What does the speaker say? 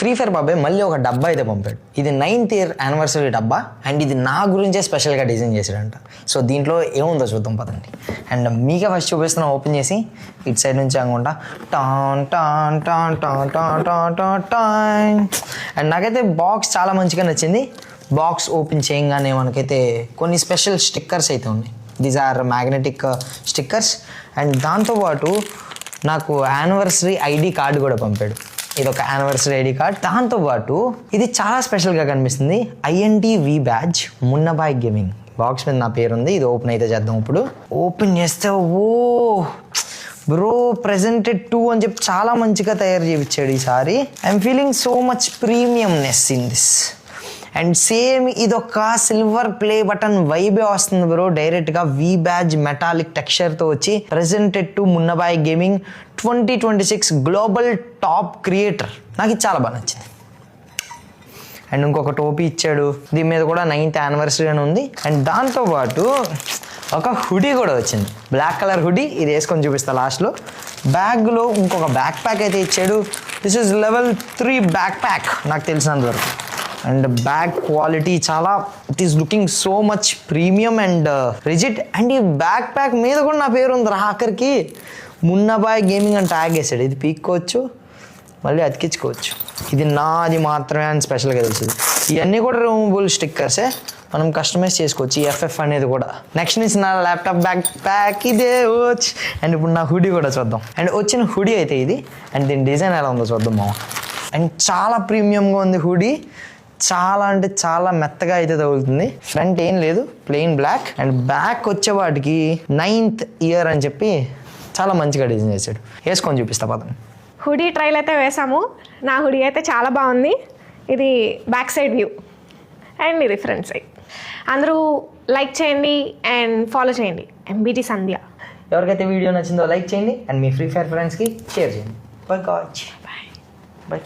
Free fire బాబాయ్ మళ్ళీ ఒక డబ్బా అయితే పంపాడు. ఇది 9th year anniversary డబ్బా అండ్ ఇది నా గురించే స్పెషల్గా డిజైన్ చేశాడంట. సో దీంట్లో ఏముందో చూద్దాం పదండి. అండ్ మీకే ఫస్ట్ చూపిస్తున్నా, ఓపెన్ చేసి ఇటు సైడ్ నుంచి అనుకుంటా tan tan tan tan tan tan tan tan. And నాకైతే బాక్స్ చాలా మంచిగా నచ్చింది. బాక్స్ ఓపెన్ చేయగానే మనకైతే కొన్ని స్పెషల్ స్టిక్కర్స్ అయితే ఉన్నాయి. These are magnetic stickers. And దాంతోపాటు నాకు యానివర్సరీ ఐడి కార్డు కూడా పంపాడు. ఇది ఒక యానివర్సరీ ఐడి కార్డ్. దాంతోపాటు ఇది చాలా స్పెషల్గా కనిపిస్తుంది, INTV బ్యాడ్జ్ మున్నబాయ్ గేమింగ్. బాక్స్ మీద నా పేరు ఉంది. ఇది ఓపెన్ అయితే చేద్దాం. ఇప్పుడు ఓపెన్ చేస్తే ఓ బ్రో ప్రెజెంటెడ్ 2 అని చెప్పి చాలా మంచిగా తయారు చేయించాడు ఈసారి. I'm feeling so much premiumness in this. And same ఇదొక సిల్వర్ ప్లే బటన్ వైబే వస్తుంది బ్రో. డైరెక్ట్గా V బ్యాడ్జ్ మెటాలిక్ టెక్స్చర్తో వచ్చి presented to Munnabhai gaming 2026 global top creator. నాకు ఇది చాలా బాగా నచ్చింది. అండ్ ఇంకొక టోపీ ఇచ్చాడు. దీని మీద కూడా 9th anniversary అని ఉంది. అండ్ దాంతోపాటు ఒక హుడీ కూడా వచ్చింది, బ్లాక్ కలర్ హుడీ. ఇది వేసుకొని చూపిస్తా లాస్ట్లో. బ్యాగ్లో ఇంకొక బ్యాక్ ప్యాక్ అయితే ఇచ్చాడు. This is level 3 back pack నాకు తెలిసినంత వరకు. అండ్ బ్యాగ్ క్వాలిటీ చాలా, it is looking so much premium and rigid. And ఈ బ్యాక్ ప్యాక్ మీద కూడా నా పేరు ఉంది. ఆఖరికి మున్నబాయ్ గేమింగ్ అని ట్యాగ్ వేసాడు. ఇది పీక్కోవచ్చు, మళ్ళీ అతికించుకోవచ్చు. ఇది నాది మాత్రమే అని స్పెషల్గా తెలుస్తుంది. ఇవన్నీ కూడా రిమూవబుల్ స్టిక్కర్సే, మనం కస్టమైజ్ చేసుకోవచ్చు. ఈ FF అనేది కూడా. నెక్స్ట్ నుంచి నా ల్యాప్టాప్ బ్యాక్ ప్యాక్ ఇదే వచ్చి. అండ్ ఇప్పుడు నా హుడీ కూడా చూద్దాం. అండ్ వచ్చిన హుడీ అయితే ఇది. అండ్ దీని డిజైన్ ఎలా ఉందో చూద్దాం మామ. అండ్ చాలా ప్రీమియంగా ఉంది హుడీ. చాలా అంటే చాలా మెత్తగా అయితే తగులుతుంది. ఫ్రంట్ ఏం లేదు, ప్లెయిన్ బ్లాక్. అండ్ బ్యాక్ వచ్చేవాటికి 9th year అని చెప్పి చాలా మంచిగా డిజైన్ చేశాడు. వేసుకొని చూపిస్తా పదం. హుడీ ట్రైల్ అయితే వేసాము. నా హుడీ అయితే చాలా బాగుంది. ఇది బ్యాక్ సైడ్ వ్యూ అండ్ ఇది ఫ్రంట్ సైడ్. అందరూ లైక్ చేయండి అండ్ ఫాలో చేయండి MBT సంధ్య. ఎవరికైతే వీడియో నచ్చిందో లైక్ చేయండి అండ్ మీ ఫ్రీ ఫైర్ ఫ్రెండ్స్కి షేర్ చేయండి. By God, by by.